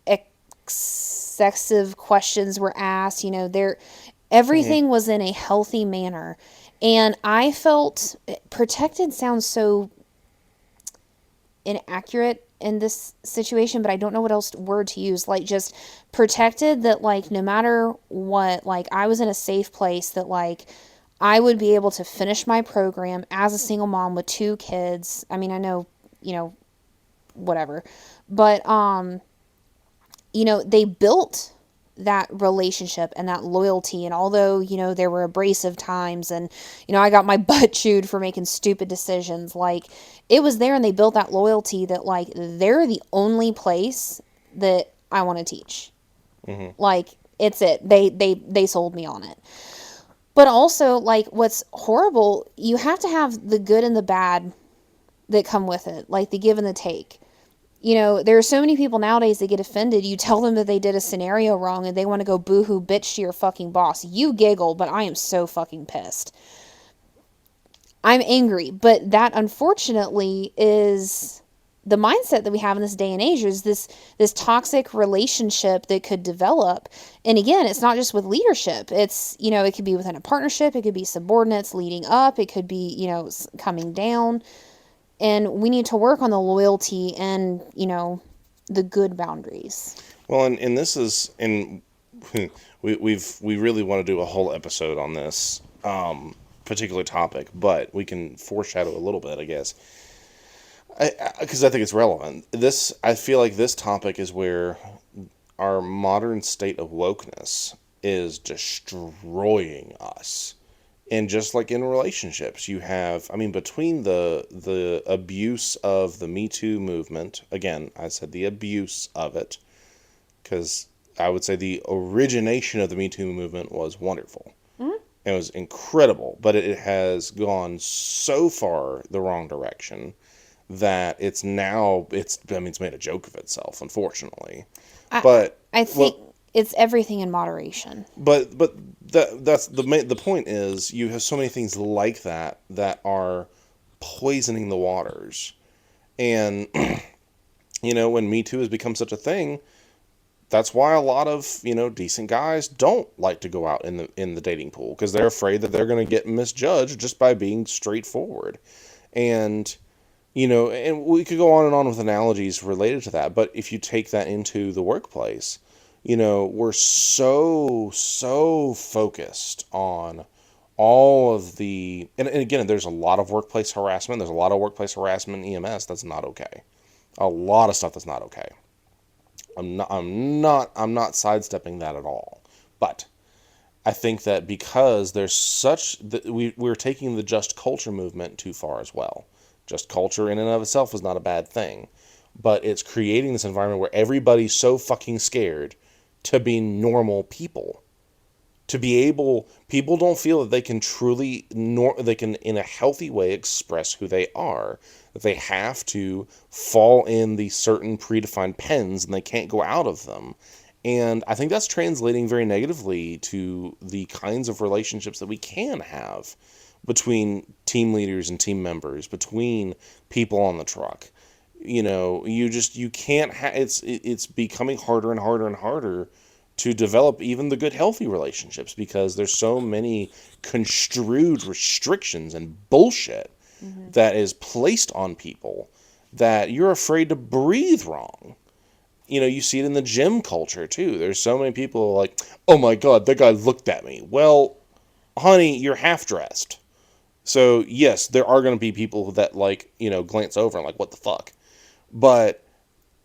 [SPEAKER 2] excessive questions were asked.
[SPEAKER 1] Mm-hmm.
[SPEAKER 2] Everything was in a healthy manner. And I felt protected sounds so inaccurate in this situation, but I don't know what else word to use. Like, just protected that, like, no matter what, like, I was in a safe place, that like I would be able to finish my program as a single mom with 2 kids. I mean, I know, whatever. But they built that relationship and that loyalty. And although, there were abrasive times and, I got my butt chewed for making stupid decisions, like, it was there, and they built that loyalty that, like, they're the only place that I want to teach.
[SPEAKER 1] Mm-hmm.
[SPEAKER 2] Like, it's it. They sold me on it. But also, like, what's horrible, you have to have the good and the bad that come with it, like the give and the take. There are so many people nowadays that get offended. You tell them that they did a scenario wrong and they want to go boohoo bitch to your fucking boss. You giggle, but I am so fucking pissed. I'm angry, but that unfortunately is the mindset that we have in this day and age. Is this toxic relationship that could develop. And again, it's not just with leadership. It's, it could be within a partnership, it could be subordinates leading up, it could be, coming down. And we need to work on the loyalty and, the good boundaries.
[SPEAKER 1] Well, and this is, and we really want to do a whole episode on this particular topic, but we can foreshadow a little bit, I guess, because I think it's relevant. I feel like this topic is where our modern state of wokeness is destroying us. And just like in relationships, you have, I mean, between the abuse of the Me Too movement, again, I said the abuse of it, because I would say the origination of the Me Too movement was wonderful. It was incredible, but it has gone so far the wrong direction that it's made a joke of itself, unfortunately.
[SPEAKER 2] I
[SPEAKER 1] But
[SPEAKER 2] I think
[SPEAKER 1] well,
[SPEAKER 2] it's everything in moderation.
[SPEAKER 1] but that's the point is you have so many things like that that are poisoning the waters. And when Me Too has become such a thing, that's why a lot of decent guys don't like to go out in the dating pool, because they're afraid that they're going to get misjudged just by being straightforward. And and we could go on and on with analogies related to that, but if you take that into the workplace, we're so focused on all of and again, there's a lot of workplace harassment. There's a lot of workplace harassment in EMS that's not okay. A lot of stuff that's not okay. I'm not sidestepping that at all. But I think that because there's such that we're taking the just culture movement too far as well. Just culture in and of itself is not a bad thing, but it's creating this environment where everybody's so fucking scared to be normal people. To be able, people don't feel that they can truly, they can in a healthy way express who they are. That they have to fall in these certain predefined pens and they can't go out of them. And I think that's translating very negatively to the kinds of relationships that we can have between team leaders and team members, between people on the truck. You can't it's becoming harder and harder and harder to develop even the good healthy relationships, because there's so many construed restrictions and bullshit
[SPEAKER 2] Mm-hmm.
[SPEAKER 1] that is placed on people that you're afraid to breathe wrong. You see it in the gym culture too. There's so many people like, oh my god, that guy looked at me. Well, honey, you're half dressed. So yes, there are going to be people that glance over and like, what the fuck. But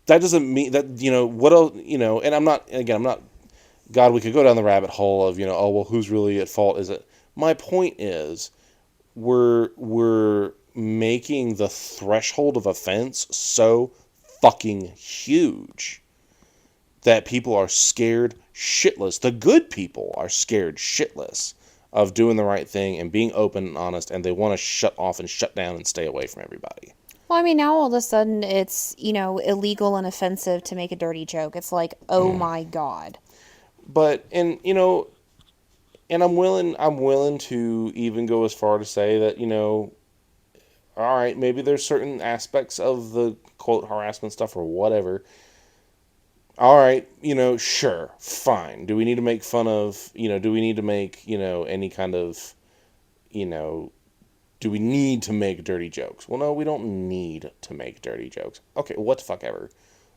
[SPEAKER 1] that doesn't mean that what else. And I'm not. God, we could go down the rabbit hole of oh well, who's really at fault? Is it? My point is, we're making the threshold of offense so fucking huge that people are scared shitless. The good people are scared shitless of doing the right thing and being open and honest, and they want to shut off and shut down and stay away from everybody.
[SPEAKER 2] Well, I mean, now all of a sudden it's, illegal and offensive to make a dirty joke. It's like, oh my God.
[SPEAKER 1] But and I'm willing to even go as far to say that all right, maybe there's certain aspects of the quote harassment stuff or whatever. All right, sure, fine. Do we need to make fun of, do we need to make, any kind of, you know, do we need to make dirty jokes? Well, no, we don't need to make dirty jokes. Okay, what the fuck ever.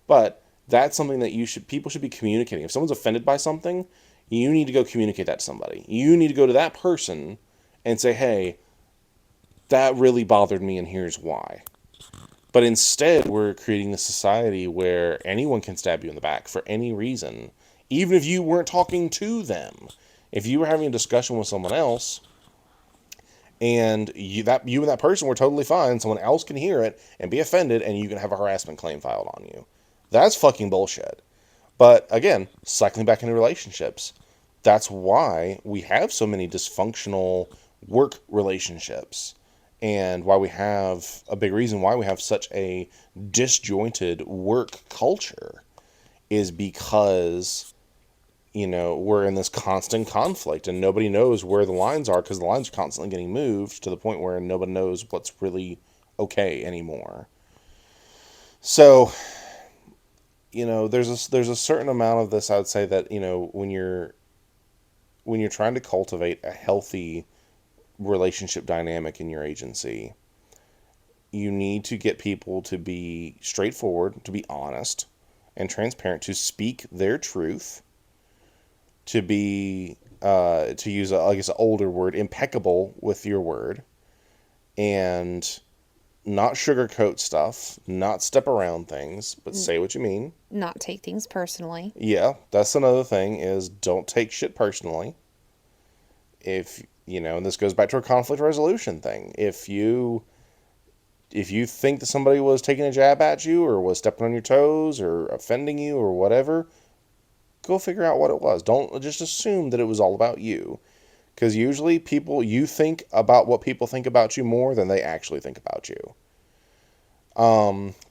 [SPEAKER 1] But that's something that people should be communicating. If someone's offended by something, you need to go communicate that to somebody. You need to go to that person and say, hey, that really bothered me and here's why. But instead, we're creating this society where anyone can stab you in the back for any reason, even if you weren't talking to them. If you were having a discussion with someone else, and you and that person were totally fine, someone else can hear it and be offended, and you can have a harassment claim filed on you. That's fucking bullshit. But again, cycling back into relationships, that's why we have so many dysfunctional work relationships, and why we have a big reason why we have such a disjointed work culture is because we're in this constant conflict and nobody knows where the lines are, because the lines are constantly getting moved to the point where nobody knows what's really okay anymore. So there's a certain amount of this, I would say, that when you're trying to cultivate a healthy relationship dynamic in your agency, you need to get people to be straightforward, to be honest and transparent, to speak their truth, to be to use I guess an older word, impeccable with your word, and not sugarcoat stuff, not step around things, but say what you mean.
[SPEAKER 2] Not take things personally.
[SPEAKER 1] Yeah, that's another thing, is don't take shit personally. If and this goes back to a conflict resolution thing. If you think that somebody was taking a jab at you or was stepping on your toes or offending you or whatever, go figure out what it was. Don't just assume that it was all about you, Because usually you think about what people think about you more than they actually think about you.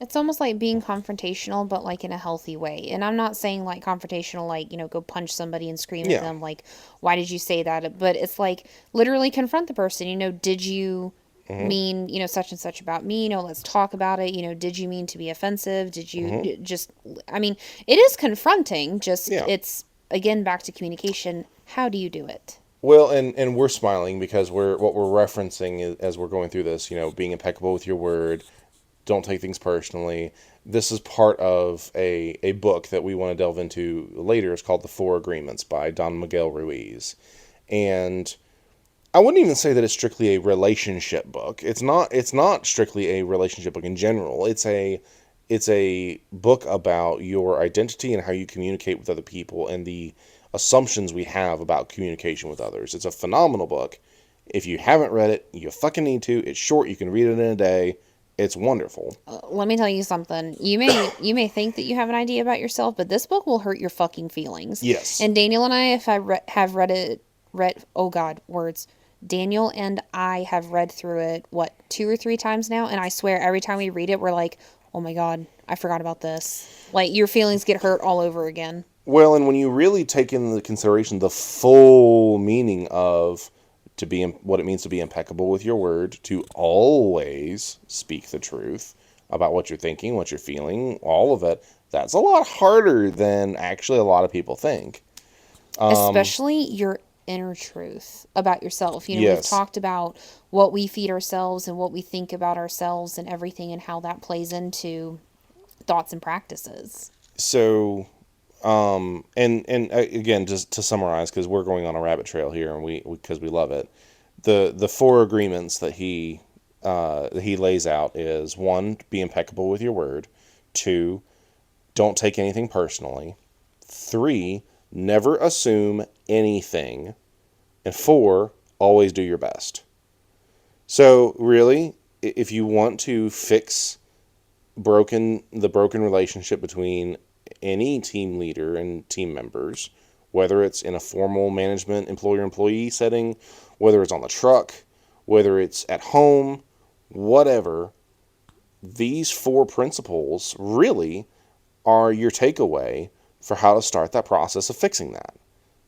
[SPEAKER 2] It's almost like being confrontational, but like in a healthy way. And I'm not saying like confrontational, like, go punch somebody and scream at
[SPEAKER 1] Yeah.
[SPEAKER 2] them, like, why did you say that? But it's like literally confront the person, did you
[SPEAKER 1] Hmm.
[SPEAKER 2] mean, such and such about me? Let's talk about it. Did you mean to be offensive? Did you
[SPEAKER 1] Hmm.
[SPEAKER 2] just, I mean, it is confronting, just
[SPEAKER 1] Yeah.
[SPEAKER 2] it's, again, back to communication. How do you do it?
[SPEAKER 1] Well, and we're smiling because what we're referencing is, as we're going through this, being impeccable with your word, don't take things personally. This is part of a book that we want to delve into later. It's called The Four Agreements by Don Miguel Ruiz. And I wouldn't even say that it's strictly a relationship book. It's not strictly a relationship book in general. It's a book about your identity and how you communicate with other people and the assumptions we have about communication with others. It's a phenomenal book. If you haven't read it, you fucking need to. It's short. You can read it in a day. It's wonderful.
[SPEAKER 2] Let me tell you something. You may think that you have an idea about yourself, but this book will hurt your fucking feelings.
[SPEAKER 1] Yes.
[SPEAKER 2] And Daniel and I, if have read it, oh God, words. Daniel and I have read through it, what, 2 or 3 times now, and I swear every time we read it, we're like, oh my God, I forgot about this. Like your feelings get hurt all over again.
[SPEAKER 1] Well, and when you really take into consideration the full meaning of what it means to be impeccable with your word, to always speak the truth about what you're thinking, what you're feeling, all of it, that's a lot harder than actually a lot of people think.
[SPEAKER 2] Especially your inner truth about yourself. We've
[SPEAKER 1] Yes.
[SPEAKER 2] talked about what we feed ourselves and what we think about ourselves and everything and how that plays into thoughts and practices.
[SPEAKER 1] So, and again, just to summarize, because we're going on a rabbit trail here, and because we love it, the four agreements that he lays out is: one, be impeccable with your word; two, don't take anything personally; three, never assume anything; and four, always do your best. So really, if you want to fix the broken relationship between any team leader and team members, whether it's in a formal management employer employee setting, whether it's on the truck, whether it's at home, whatever, these four principles really are your takeaway for how to start that process of fixing that.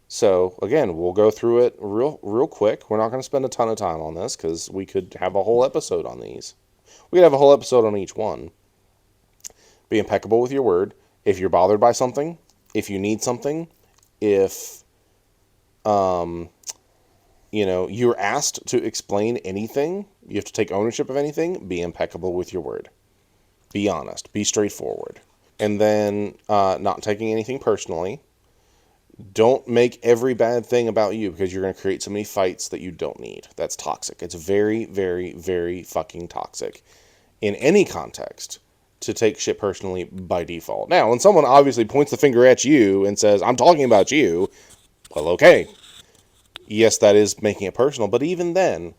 [SPEAKER 1] So again, we'll go through it real quick. We're not going to spend a ton of time on this because we could have a whole episode on these. We could have a whole episode on each one. Be impeccable with your word. If you're bothered by something, if you need something, if you're asked to explain anything, you have to take ownership of anything, be impeccable with your word. Be honest. Be straightforward. And then not taking anything personally. Don't make every bad thing about you because you're going to create so many fights that you don't need. That's toxic. It's very, very, very fucking toxic in any context to take shit personally by default. Now, when someone obviously points the finger at you and says, I'm talking about you, well, okay. Yes, that is making it personal. But even then,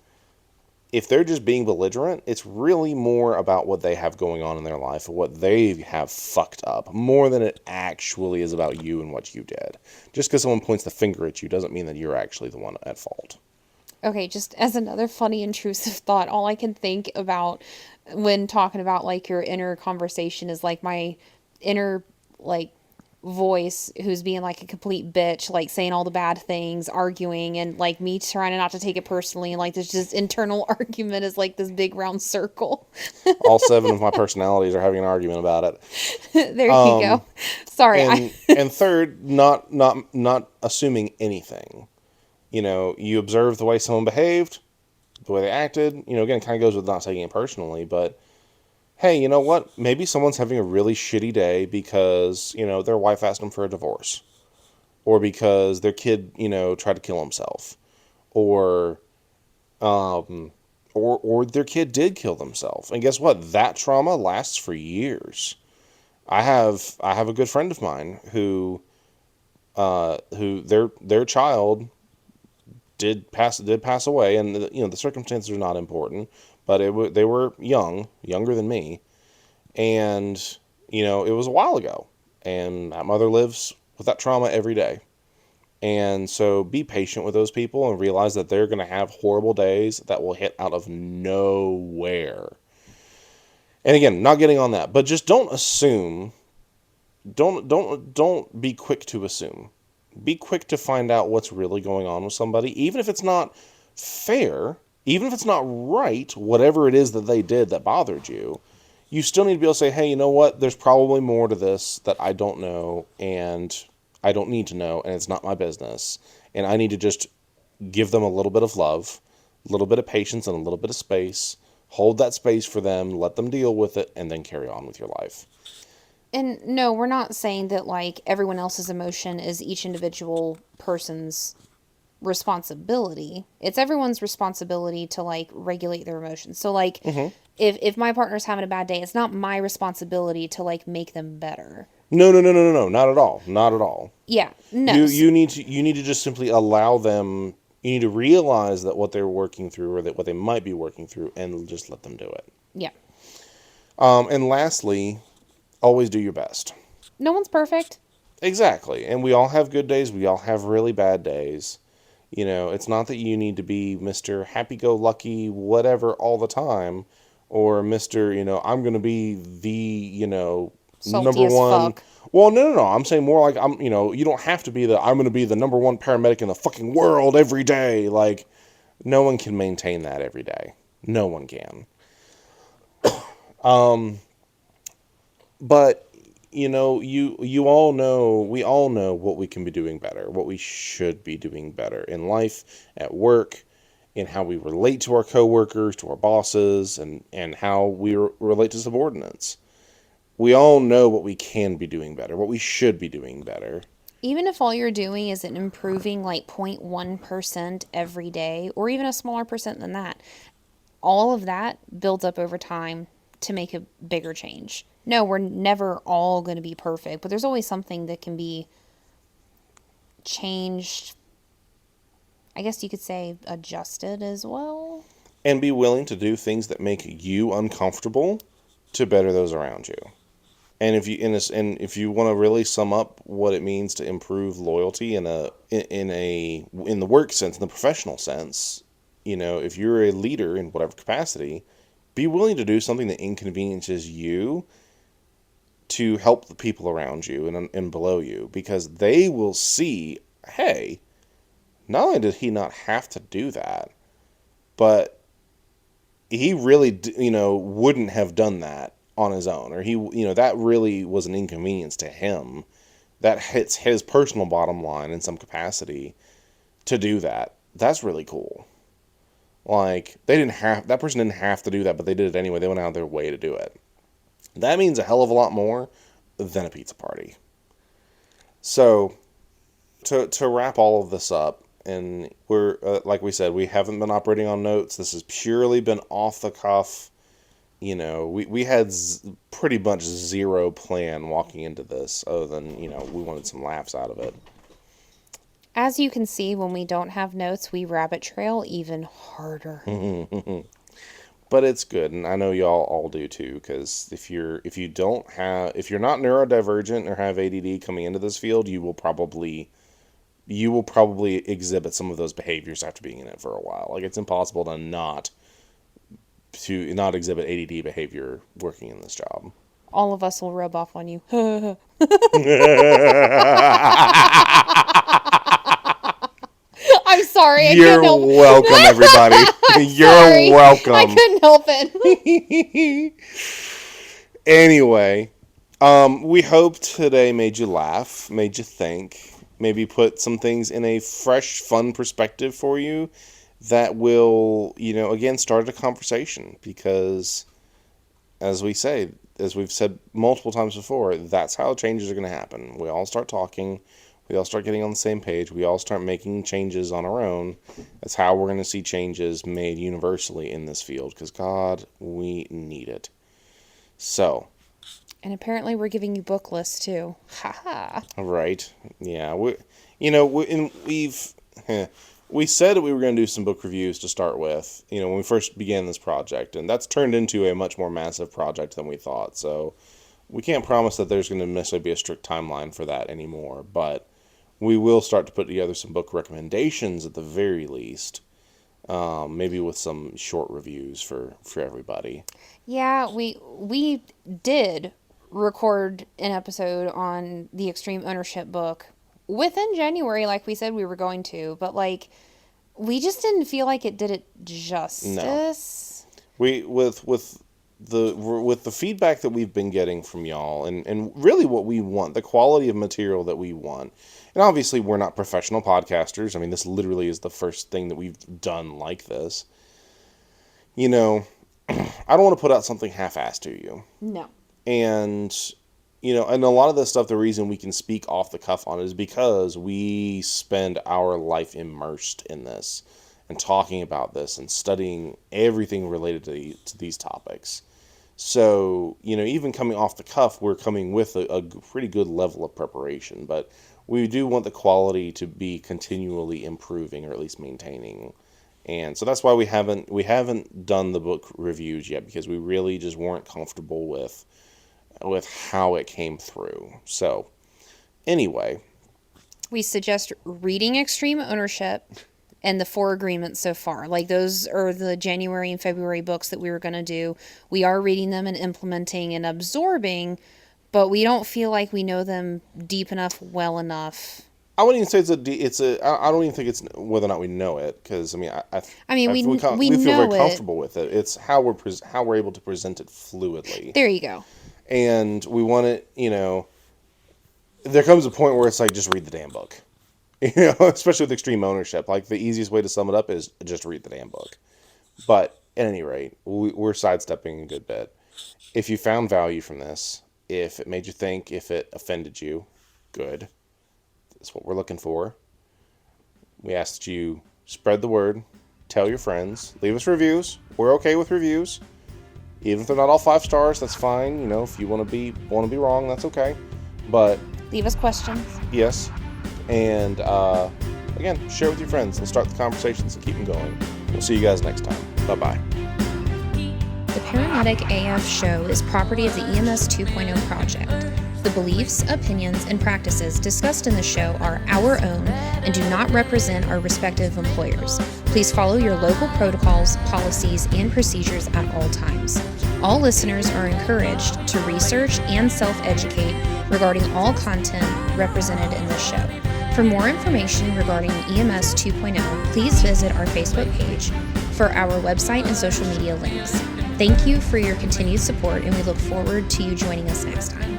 [SPEAKER 1] if they're just being belligerent, it's really more about what they have going on in their life, what they have fucked up, more than it actually is about you and what you did. Just because someone points the finger at you doesn't mean that you're actually the one at fault.
[SPEAKER 2] Okay, just as another funny intrusive thought, all I can think about when talking about like your inner conversation is like my inner like voice who's being like a complete bitch, like saying all the bad things, arguing, and like me trying not to take it personally, and like there's just internal argument is like this big round circle.
[SPEAKER 1] All seven of my personalities are having an argument about it.
[SPEAKER 2] There you go. Sorry, I
[SPEAKER 1] And third, not assuming anything. You observe the way someone behaved, the way they acted. Again, it kind of goes with not taking it personally, but hey, you know what? Maybe someone's having a really shitty day because, their wife asked them for a divorce. Or because their kid, tried to kill himself. Or, or their kid did kill themselves. And guess what? That trauma lasts for years. I have a good friend of mine who their child did pass away, and the circumstances are not important, but they were younger than me, and it was a while ago, and that mother lives with that trauma every day. And so be patient with those people and realize that they're going to have horrible days that will hit out of nowhere. And again, not getting on that, but just don't assume. Don't be quick to assume. Be quick to find out what's really going on with somebody, even if it's not fair, even if it's not right, whatever it is that they did that bothered you. You still need to be able to say, hey, you know what? There's probably more to this that I don't know, and I don't need to know, and it's not my business. And I need to just give them a little bit of love, a little bit of patience, and a little bit of space. Hold that space for them, let them deal with it, and then carry on with your life.
[SPEAKER 2] And no, we're not saying that like everyone else's emotion is each individual person's responsibility. It's everyone's responsibility to like regulate their emotions. So like if my partner's having a bad day, it's not my responsibility to like make them better.
[SPEAKER 1] No, no, no, no, no, no, not at all, not at all.
[SPEAKER 2] Yeah, no.
[SPEAKER 1] You need to just simply allow them. You need to realize that what they're working through, or that what they might be working through, and just let them do it.
[SPEAKER 2] Yeah.
[SPEAKER 1] And lastly, always do your best.
[SPEAKER 2] No one's perfect.
[SPEAKER 1] Exactly. And we all have good days. We all have really bad days. It's not that you need to be Mr. Happy-go-lucky, whatever, all the time, or Mr. I'm going to be the,
[SPEAKER 2] Salty
[SPEAKER 1] number
[SPEAKER 2] as
[SPEAKER 1] one.
[SPEAKER 2] fuck.
[SPEAKER 1] Well, no, no, no. I'm saying more like you don't have to be I'm going to be the number one paramedic in the fucking world every day. Like, no one can maintain that every day. No one can. But you all know, we all know what we can be doing better, what we should be doing better in life, at work, in how we relate to our coworkers, to our bosses, and how we relate to subordinates. We all know what we can be doing better, what we should be doing better.
[SPEAKER 2] Even if all you're doing is improving like 0.1% every day, or even a smaller percent than that, all of that builds up over time to make a bigger change. No, we're never all going to be perfect, but there's always something that can be changed. I guess you could say adjusted as well.
[SPEAKER 1] And be willing to do things that make you uncomfortable to better those around you. And if you want to really sum up what it means to improve loyalty in the work sense, in the professional sense, if you're a leader in whatever capacity, be willing to do something that inconveniences you to help the people around you and below you, because they will see, hey, not only did he not have to do that, but he really, wouldn't have done that on his own, or that really was an inconvenience to him. That hits his personal bottom line in some capacity to do that. That's really cool. Like, that person didn't have to do that, but they did it anyway. They went out of their way to do it. That means a hell of a lot more than a pizza party. So, to wrap all of this up, and we're, like we said, we haven't been operating on notes. This has purely been off the cuff. We had pretty much zero plan walking into this, other than, we wanted some laughs out of it.
[SPEAKER 2] As you can see, when we don't have notes, we rabbit trail even harder.
[SPEAKER 1] But it's good, and I know y'all all do too, because if you're not neurodivergent or have ADD coming into this field, you will probably exhibit some of those behaviors after being in it for a while. Like, it's impossible to not exhibit ADD behavior working in this job.
[SPEAKER 2] All of us will rub off on you. I'm sorry. I
[SPEAKER 1] You're
[SPEAKER 2] couldn't help it.
[SPEAKER 1] welcome, everybody.
[SPEAKER 2] Sorry.
[SPEAKER 1] You're welcome.
[SPEAKER 2] I couldn't help it.
[SPEAKER 1] Anyway, we hope today made you laugh, made you think, maybe put some things in a fresh, fun perspective for you that will, again, start a conversation, because, as we've said multiple times before, that's how changes are going to happen. We all start talking. We all start getting on the same page. We all start making changes on our own. That's how we're going to see changes made universally in this field, because, God, we need it. So.
[SPEAKER 2] And apparently we're giving you book lists, too. Ha ha.
[SPEAKER 1] Right. Yeah. We said that we were going to do some book reviews to start with, when we first began this project, and that's turned into a much more massive project than we thought. So we can't promise that there's going to necessarily be a strict timeline for that anymore, but We will start to put together some book recommendations at the very least. Maybe with some short reviews for everybody.
[SPEAKER 2] Yeah, we did record an episode on the Extreme Ownership book within January, like we said we were going to, but like we just didn't feel like it did it justice.
[SPEAKER 1] We with the feedback that we've been getting from y'all, and really what we want, the quality of material that we want. And obviously we're not professional podcasters. I mean, this literally is the first thing that we've done like this. You know, I don't want to put out something half-assed to you.
[SPEAKER 2] No.
[SPEAKER 1] And, and a lot of this stuff, the reason we can speak off the cuff on it is because we spend our life immersed in this and talking about this and studying everything related to these topics. So, even coming off the cuff, we're coming with a pretty good level of preparation, but we do want the quality to be continually improving, or at least maintaining. And so that's why we haven't done the book reviews yet, because we really just weren't comfortable with how it came through. So anyway,
[SPEAKER 2] we suggest reading Extreme Ownership and the 4 agreements so far. Like, those are the January and February books that we were going to do. We are reading them and implementing and absorbing, but we don't feel like we know them deep enough, well enough.
[SPEAKER 1] I wouldn't even say I don't even think it's whether or not we know it, because we feel very comfortable with it. It's how we're able to present it fluidly.
[SPEAKER 2] There you go.
[SPEAKER 1] And we want it, there comes a point where it's like, just read the damn book. Especially with Extreme Ownership. Like, the easiest way to sum it up is just read the damn book. But at any rate, we're sidestepping a good bit. If you found value from this, if it made you think, if it offended you, good. That's what we're looking for. We ask that you spread the word, tell your friends, leave us reviews. We're okay with reviews. Even if they're not all 5 stars, that's fine. If you want to be wrong, that's okay. But
[SPEAKER 2] leave us questions.
[SPEAKER 1] Yes. And again, share it with your friends. Let's start the conversations and keep them going. We'll see you guys next time. Bye-bye.
[SPEAKER 2] The Paramedic AF show is property of the EMS 2.0 project. The beliefs, opinions, and practices discussed in the show are our own and do not represent our respective employers. Please follow your local protocols, policies, and procedures at all times. All listeners are encouraged to research and self-educate regarding all content represented in this show. For more information regarding EMS 2.0, please visit our Facebook page for our website and social media links. Thank you for your continued support, and we look forward to you joining us next time.